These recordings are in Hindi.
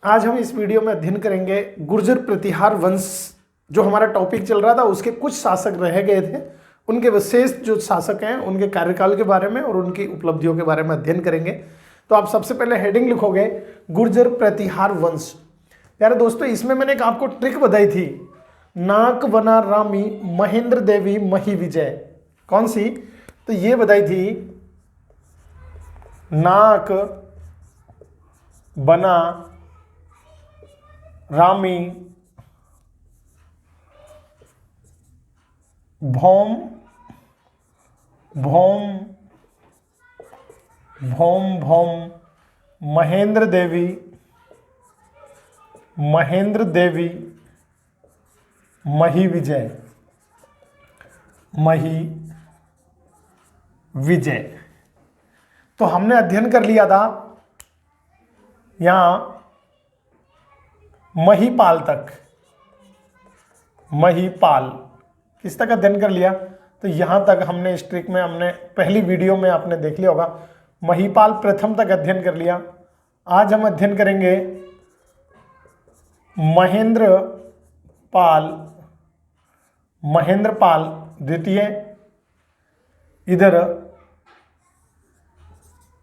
आज हम इस वीडियो में अध्ययन करेंगे गुर्जर प्रतिहार वंश। जो हमारा टॉपिक चल रहा था उसके कुछ शासक रह गए थे, उनके विशेष जो शासक हैं उनके कार्यकाल के बारे में और उनकी उपलब्धियों के बारे में अध्ययन करेंगे। तो आप सबसे पहले हेडिंग लिखोगे गुर्जर प्रतिहार वंश। यार दोस्तों, इसमें मैंने एक आपको ट्रिक बताई थी, नाक बना रामी महेंद्र देवी मही विजय। कौन सी? तो ये बताई थी, नाक बना रामी भौम भौम भौम भौम महेंद्र देवी मही विजय तो हमने अध्ययन कर लिया था यहां महीपाल तक। महीपाल किस तक अध्ययन कर लिया? तो यहां तक हमने इस ट्रिक में हमने पहली वीडियो में आपने देख लिया होगा, महीपाल प्रथम तक अध्ययन कर लिया। आज हम अध्ययन करेंगे महेंद्र पाल द्वितीय, इधर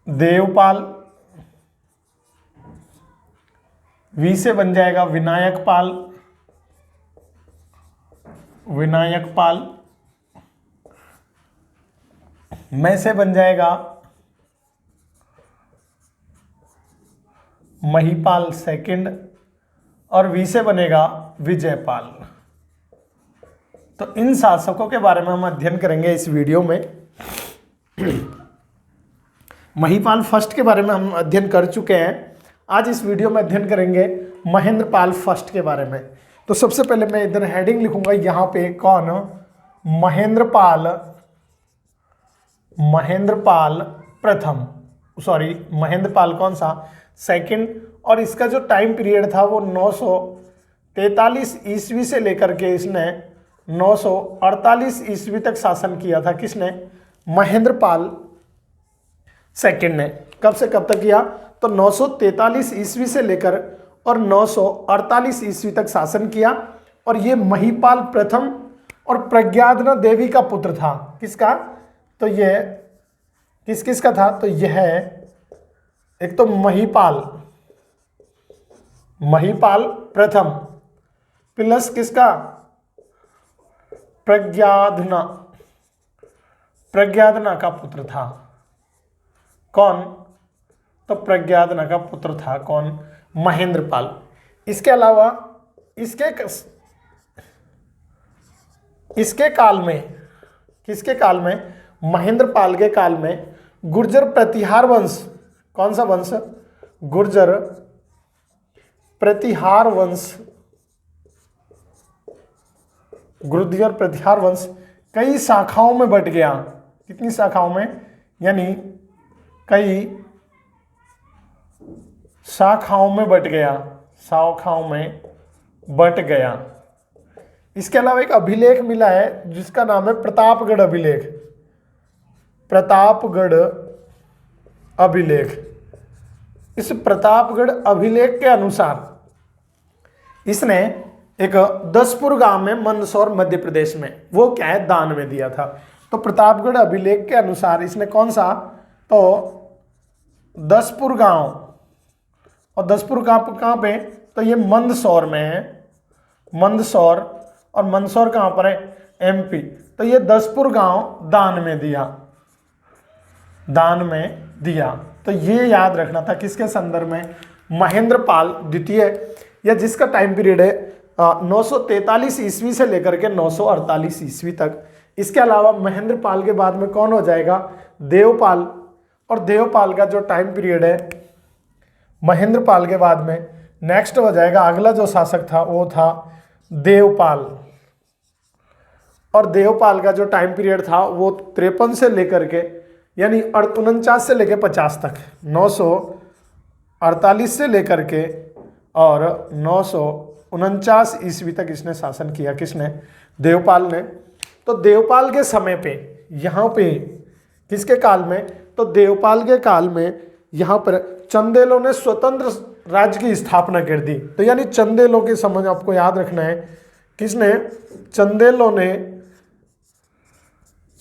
देवपाल, वी से बन जाएगा विनायक पाल, मैं से बन जाएगा महीपाल सेकंड और वी से बनेगा विजयपाल। तो इन शासकों के बारे में हम अध्ययन करेंगे इस वीडियो में। महीपाल फर्स्ट के बारे में हम अध्ययन कर चुके हैं। आज इस वीडियो में अध्ययन करेंगे महेंद्रपाल फर्स्ट के बारे में। तो सबसे पहले मैं इधर हेडिंग लिखूंगा, यहाँ पे कौन? महेंद्रपाल प्रथम, सॉरी महेंद्रपाल कौन सा? सेकंड। और इसका जो टाइम पीरियड था वो 943 ईस्वी से लेकर के इसने 948 ईस्वी तक शासन किया था। किसने? महेंद्रपाल सेकंड ने। कब से कब तक किया? तो 943 ईस्वी से लेकर और 948 ईस्वी तक शासन किया। और ये महीपाल प्रथम और प्रज्ञाधना देवी का पुत्र था। किसका? तो ये किसका था? तो यह एक तो महीपाल प्रथम प्लस किसका? प्रज्ञाधना का पुत्र था। कौन? तो प्रज्ञाधना का पुत्र था कौन? महेंद्रपाल। इसके अलावा इसके काल में, किसके काल में? महेंद्रपाल के काल में गुर्जर प्रतिहार वंश। कौन सा वंश? गुर्जर प्रतिहार वंश कई शाखाओं में बट गया। कितनी शाखाओं में? यानी कई शाखाओं में बट गया। इसके अलावा एक अभिलेख मिला है जिसका नाम है प्रतापगढ़ अभिलेख। इस प्रतापगढ़ अभिलेख के अनुसार इसने एक दसपुर गांव में मंदसौर मध्य प्रदेश में, वो क्या है? दान में दिया था। तो प्रतापगढ़ अभिलेख के अनुसार इसने कौन सा? तो दसपुर गांव। और दसपुर कहाँ पे? तो ये मंदसौर में है। मंदसौर, और मंदसौर कहाँ पर है? एमपी। तो ये दसपुर गांव दान में दिया। तो ये याद रखना था किसके संदर्भ में? महेंद्रपाल द्वितीय, या जिसका टाइम पीरियड है 943 ईस्वी से लेकर के 948 ईस्वी तक। इसके अलावा महेंद्रपाल के बाद में कौन हो जाएगा? देवपाल। और देवपाल का जो टाइम पीरियड है, महेंद्रपाल के बाद में नेक्स्ट हो जाएगा, अगला जो शासक था वो था देवपाल। और देवपाल का जो टाइम पीरियड था वो 53 से लेकर के, यानी 49 से लेकर 50 तक, 948 से लेकर के और 949 ईस्वी तक इसने शासन किया। किसने? देवपाल ने। तो देवपाल के समय पे, यहाँ पे किसके काल में? तो देवपाल के काल में यहाँ पर चंदेलों ने स्वतंत्र राज्य की स्थापना कर दी। तो यानी चंदेलों की समझ आपको याद रखना है, किसने, चंदेलों ने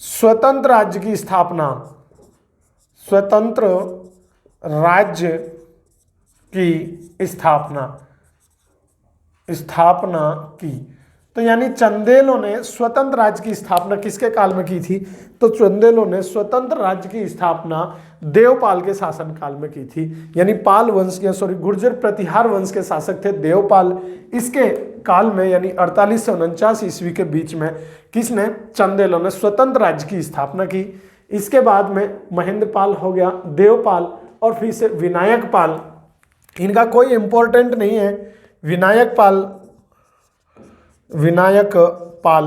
स्वतंत्र राज्य की स्थापना, स्वतंत्र राज्य की स्थापना की। तो यानी चंदेलों ने स्वतंत्र राज्य की स्थापना किसके काल में की थी, तो चंदेलों ने स्वतंत्र राज्य की स्थापना देवपाल के शासन काल में की थी। यानी पाल वंश के गुर्जर प्रतिहार वंश के शासक थे देवपाल, इसके काल में यानी 48 से 49 ईस्वी के बीच में किसने, चंदेलों ने स्वतंत्र राज्य की स्थापना की। इसके बाद में महेंद्रपाल हो गया, देवपाल और फिर से विनायक पाल, इनका कोई इंपॉर्टेंट नहीं है। विनायक पाल,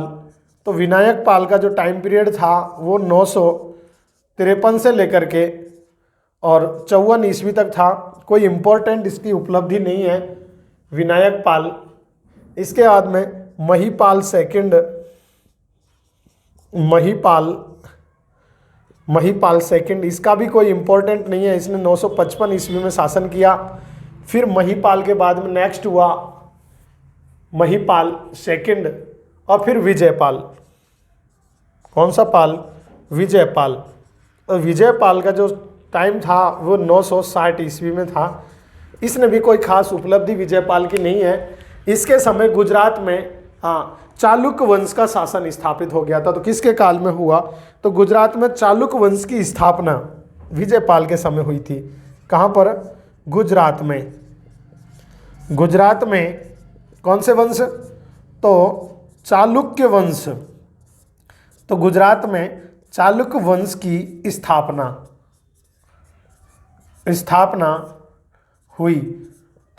तो विनायक पाल का जो टाइम पीरियड था वो 953 से लेकर के और 54 ईस्वी तक था। कोई इंपॉर्टेंट इसकी उपलब्धि नहीं है विनायक पाल। इसके बाद में महीपाल सेकंड, इसका भी कोई इंपॉर्टेंट नहीं है, इसने 955 ईस्वी में शासन किया। फिर महीपाल के बाद में नेक्स्ट हुआ महीपाल सेकंड और फिर विजयपाल। कौन सा पाल, विजयपाल। तो विजयपाल का जो टाइम था वो 960 ईस्वी में था। इसने भी कोई खास उपलब्धि विजयपाल की नहीं है। इसके समय गुजरात में चालुक्य वंश का शासन स्थापित हो गया था। तो किसके काल में हुआ, तो गुजरात में चालुक्य वंश की स्थापना विजयपाल के समय हुई थी। कहाँ पर, गुजरात में कौन से वंश, तो चालुक्य वंश। तो गुजरात में चालुक्य वंश की स्थापना हुई।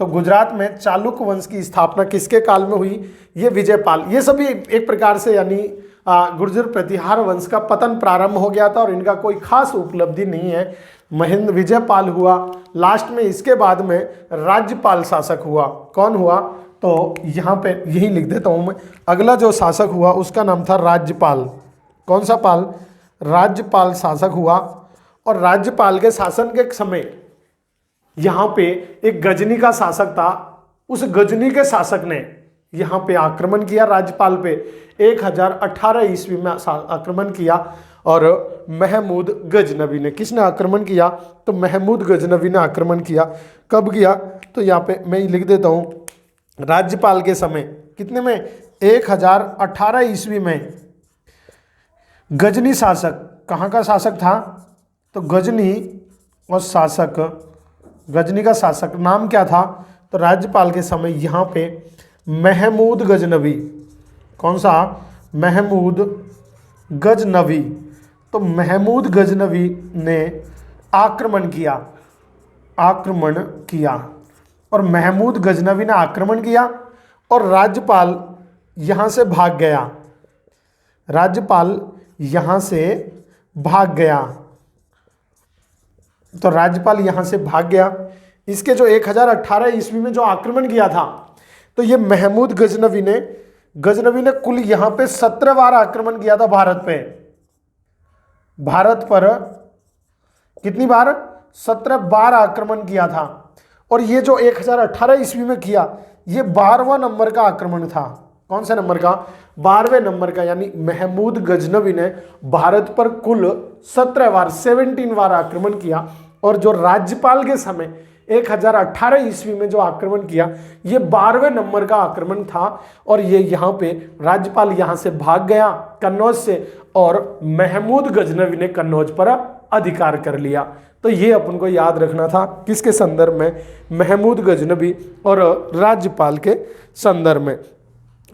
तो गुजरात में चालुक्य वंश की स्थापना किसके काल में हुई, ये विजयपाल। ये सभी एक प्रकार से यानी गुर्जर प्रतिहार वंश का पतन प्रारंभ हो गया था और इनका कोई खास उपलब्धि नहीं है। विजयपाल हुआ लास्ट में। इसके बाद में राज्यपाल शासक हुआ। कौन हुआ, तो यहाँ पे यही लिख देता हूँ मैं। अगला जो शासक हुआ उसका नाम था राज्यपाल। कौन सा पाल, राज्यपाल शासक हुआ। और राज्यपाल के शासन के समय यहाँ पे एक गजनी का शासक था। उस गजनी के शासक ने यहाँ पे आक्रमण किया राज्यपाल पे। 1018 ईस्वी में आक्रमण किया और महमूद गजनवी ने, किसने आक्रमण किया, तो महमूद गजनवी ने आक्रमण किया। कब किया, तो यहाँ पे मैं लिख देता हूँ, राज्यपाल के समय कितने में, 1018 ईस्वी में गजनी शासक, कहाँ का शासक था, तो गजनी और शासक, गजनी का शासक नाम क्या था, तो राज्यपाल के समय यहाँ पे महमूद गजनवी। कौन सा, महमूद गजनवी। तो महमूद गजनवी ने आक्रमण किया और महमूद गजनवी ने आक्रमण किया और राज्यपाल यहाँ से भाग गया। तो राज्यपाल यहाँ से भाग गया। इसके जो 1018 ईस्वी में जो आक्रमण किया था, तो ये महमूद गजनवी ने कुल यहाँ पे 17 बार आक्रमण किया था भारत पर कितनी बार, 17 बार आक्रमण किया था। और ये जो 1018 ईस्वी में किया, ये 12वां नंबर का आक्रमण था। कौन से नंबर का, 12वें नंबर का। यानी महमूद गजनवी ने भारत पर कुल 17 बार आक्रमण किया। और जो राज्यपाल के समय 1018 ईस्वी में जो आक्रमण किया, ये 12वें नंबर का आक्रमण था। और ये यहाँ पे राज्यपाल यहाँ से भाग गया कन्नौज से, और महमूद गजनवी ने कन्नौज पर अधिकार कर लिया। तो ये अपन को याद रखना था, किसके संदर्भ में, महमूद गजनवी और राज्यपाल के संदर्भ में।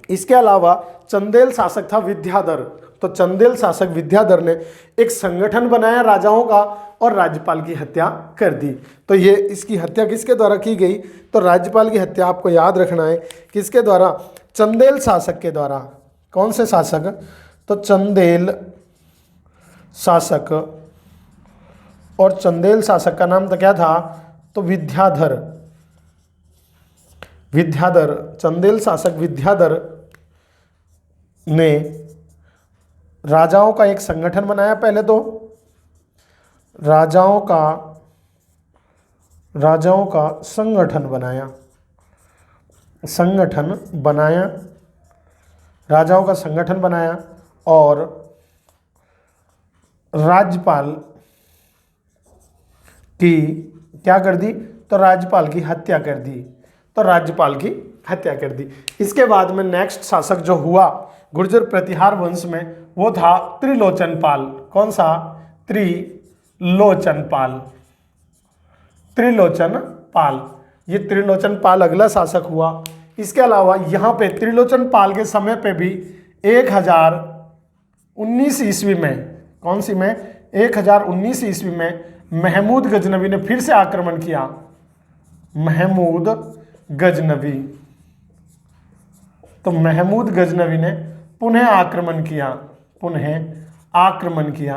इसके अलावा चंदेल शासक था विद्याधर। तो चंदेल शासक विद्याधर ने एक संगठन बनाया राजाओं का और राज्यपाल की हत्या कर दी। तो ये इसकी हत्या किसके द्वारा की गई, तो राज्यपाल की हत्या आपको याद रखना है किसके द्वारा, चंदेल शासक के द्वारा। कौन से शासक, तो चंदेल शासक। और चंदेल शासक का नाम तो क्या था, तो विद्याधर। चंदेल शासक विद्याधर ने राजाओं का एक संगठन बनाया। पहले तो राजाओं राजाओं का संगठन बनाया, संगठन बनाया, राजाओं का संगठन बनाया और राज्यपाल की क्या कर दी, तो राज्यपाल की हत्या कर दी, तो राज्यपाल की हत्या कर दी। इसके बाद में नेक्स्ट शासक जो हुआ गुर्जर प्रतिहार वंश में वो था त्रिलोचन पाल। कौन सा, त्रिलोचन पाल, त्रिलोचन पाल, ये त्रिलोचन पाल अगला शासक हुआ। इसके अलावा यहाँ पे त्रिलोचन पाल के समय पे भी 1019 ईस्वी में, कौन सी में, 1019 ईस्वी में महमूद गजनवी ने फिर से आक्रमण किया, महमूद गजनवी, तो महमूद गजनवी ने पुनः आक्रमण किया, पुनः आक्रमण किया,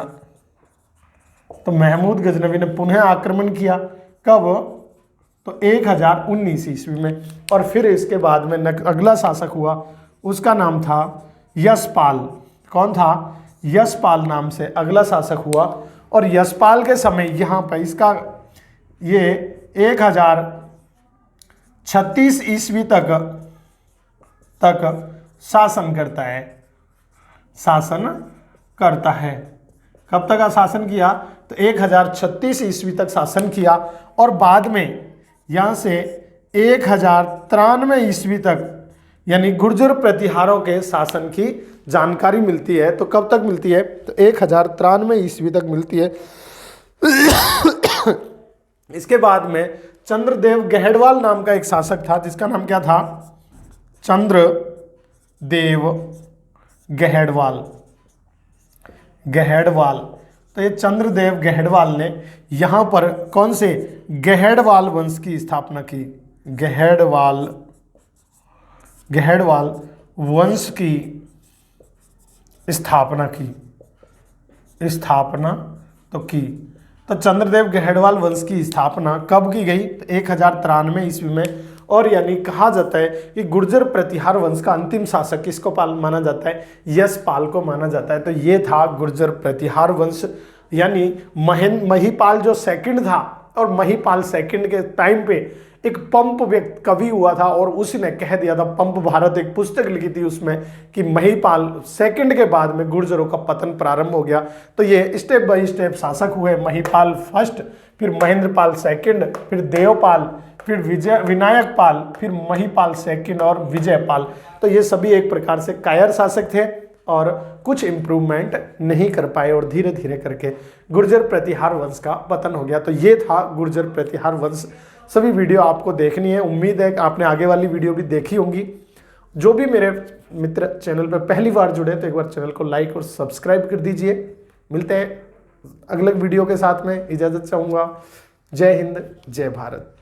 तो महमूद गजनवी ने पुनः आक्रमण किया कब, तो 1019 ईस्वी में। और फिर इसके बाद में अगला शासक हुआ, उसका नाम था यशपाल। कौन था, यशपाल नाम से अगला शासक हुआ। और यशपाल के समय यहाँ पर इसका ये 1036 ईस्वी तक शासन करता है, शासन करता है। कब तक शासन किया, तो 1036 ईस्वी तक शासन किया। और बाद में यहाँ से 1093 ईस्वी तक यानी गुर्जर प्रतिहारों के शासन की जानकारी मिलती है। तो कब तक मिलती है, तो 1093 ईस्वी तक मिलती है। इसके बाद में चंद्रदेव गहड़वाल नाम का एक शासक था, जिसका नाम क्या था, चंद्रदेव गहड़वाल, गहड़वाल। तो ये चंद्रदेव गहड़वाल ने यहाँ पर कौन से, गहड़वाल वंश की स्थापना की, गहड़वाल वंश की स्थापना तो की। तो चंद्रदेव गहड़वाल वंश की स्थापना कब की गई, तो 1093 ईस्वी में। और यानी कहा जाता है कि गुर्जर प्रतिहार वंश का अंतिम शासक किसको माना जाता है, यशपाल को माना जाता है। तो ये था गुर्जर प्रतिहार वंश, यानी महिपाल जो सेकंड था, और महिपाल सेकंड के टाइम पे एक पंप व्यक्ति कवि हुआ था और उसने कह दिया था, पंप भारत एक पुस्तक लिखी थी उसमें, कि महिपाल सेकंड के बाद में गुर्जरों का पतन प्रारंभ हो गया। तो ये स्टेप बाय स्टेप शासक हुए, महिपाल फर्स्ट, फिर महेंद्रपाल सेकंड, फिर देवपाल, फिर विनायक पाल, फिर महिपाल सेकंड और विजयपाल। तो ये सभी एक प्रकार से कायर शासक थे और कुछ इम्प्रूवमेंट नहीं कर पाए और धीरे धीरे करके गुर्जर प्रतिहार वंश का पतन हो गया। तो ये था गुर्जर प्रतिहार वंश। सभी वीडियो आपको देखनी है, उम्मीद है कि आपने आगे वाली वीडियो भी देखी होंगी। जो भी मेरे मित्र चैनल पर पहली बार जुड़े तो एक बार चैनल को लाइक और सब्सक्राइब कर दीजिए। मिलते हैं अगले वीडियो के साथ में, इजाज़त चाहूँगा। जय हिंद, जय भारत।